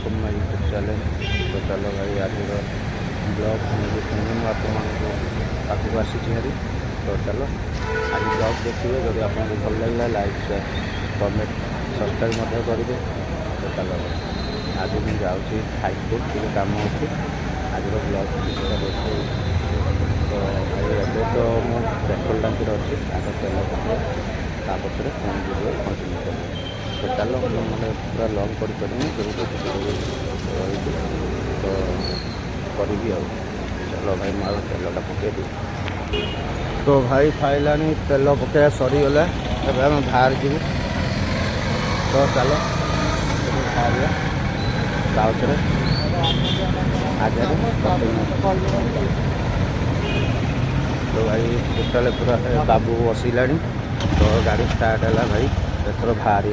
Welcome my YouTube channel. तो चलो भाई आज ब्लॉग पुणी आपको पाखक आसी। तो चलो आज ब्लॉग देखिए, जब आपको भल लगे लाइक शेयर कमेंट सब्सक्राइब करेंगे। तो चलो आज मुझे जाऊँगी हाईकोर्ट टे कम अच्छे आज ब्लॉग देखिए। तो भाई ଏବେ तो ମୁଁ पेट्रोल टांकी अच्छी आगे तेल पकड़े तापरे पुणी कंटिन्यू करेंगे। तो चलो मैंने पूरा लंग करें जो रही तो करी चलो भाई मैं तेलटा पकईदी। तो भाई फाइला तेल पकड़ा सरीगला एवं आम बाहर जीव। तो चलो बाहर ताउथरे आगे तो भाई टोटाल पूरा बाबू बसला। तो गाड़ी स्टार्ट है भाई एथर बाहर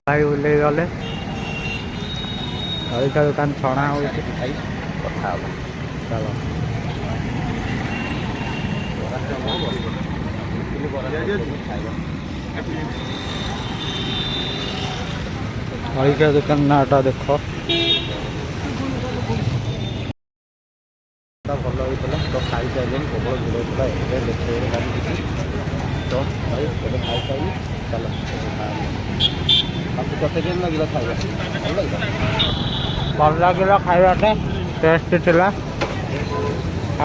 भाई ओल्ले गले का दुकान छणा हो कथा चलो का दुकान नाटा देख भल होता। तो खाई सारे प्रबल भिड़ होता है देखते तो भाई खाई सारे चलो आपको कते केम लगे खाଇବା भल लगे खाइबाटा टेस्ट थिला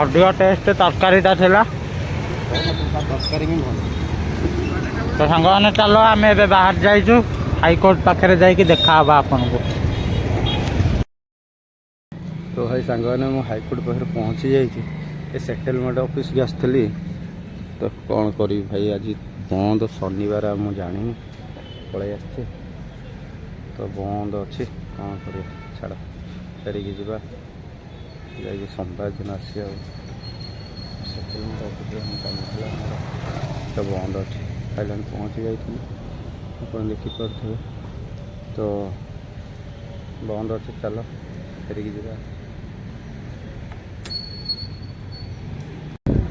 अधिक टेस्ट तरकारीटा थिला तरकारी भी भल। तो सांग मैंने चलो आम ए बाहर जाइचु हाईकोर्ट पाखे जाकि देखा आपन को। तो भाई सांग मैंने मु हाईकोर्ट पाखे पहुँची जाइए सेटलमेंट ऑफिस की आसती। तो कौन करी भाई आज बंद शनिवार मुझे जानी पलि आसचे। तो बंद अच्छी कौन कर छाड़ फेरिकी जा सोमवार दिन आसी सेटलमेंट ऑफिस चलता तो बंद अच्छी थाईलैंड पहुँची जाइए आप देखिपे। तो बंद अच्छे चलो फेरिकी जा।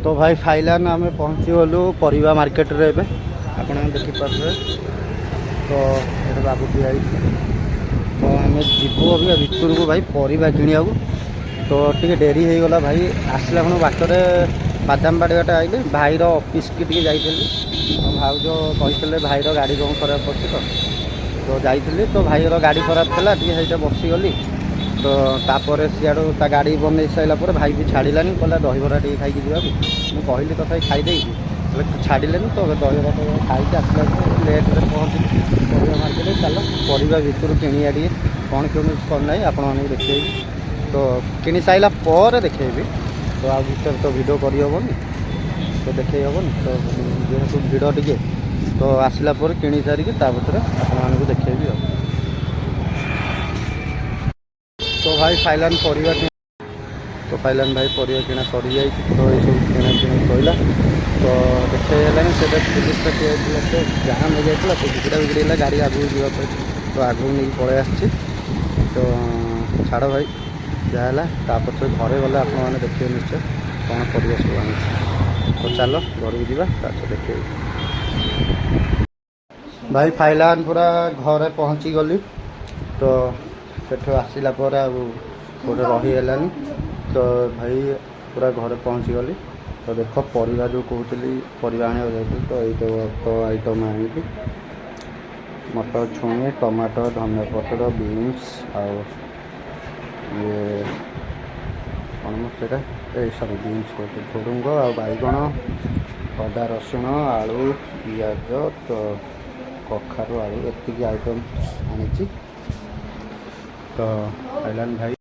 तो भाई फाइलान आम पहुँची गलु परिवा मार्केट रे आप देखिपे। तो ये बाबू भी आई। तो आम जीवु अभी भितर को भाई परिवा किणा। तो टे डेरी हो गला भाई आसला खुण बाटर बादाम बाड़ी बाटे आइली भाईर ऑफिस की जाइली। भाउज कहते भाईर गाड़ी कौन खराब पड़ी तो जाइली। तो भाईर गाड़ी खराब था टे बसीगली। तो तापर सियाड़ू ता गाड़ी बन सारा भाई भी छाड़ानी कहला दहीबरा टे खाई जा। मुझे कहली तथा खाईदे छाड़े। तो दहीबरा खाई आसला लेट्रे पहुँचली परिवा मार्केट। चलो परिवा भितर किणिया टे कौन क्यों करना आपको देखे। तो किणी सारा पर देखेबी। तो आ भर तो भिड करहबनी तो देखे हेनी। तो जेहेतु भिड़ टे तो आसला किणी सारिकी तापर आपको देखेबी। तो भाई फाइलान परिवा तो फाइलान भाई परिवा किणा सरी जाए। तो ये सब किणा किणी कहला तो देखे से पुलिसटा तो जाम हो जाता तो बिगड़ा बिगड़ा गाड़ी आगू जावाई तो आगू नहीं पलि आसी। तो छाड़ भाई जहाँ तापर से घरे गले आपने देखिए निश्चय कौन परिवेश आनी। तो चलो घर को जा देखे भाई फाइलान पूरा घरे पहुँची गली। तो सेठू आसला गोटे रहीगलानी। तो भाई पूरा घर पहुँची गली। तो देख परिवा जो कहती परिवा आने जाती तो ये आइटम आनी मटर छुई टमाटर धनिया पत्र बीन्स आउ ये कौन से सब बीन्स कहते झुड़ुंग आ बैगण अदा रसुण आलू पियाज तो कखारू आलू एतिक आइटम आनी। तो फाइलान भाई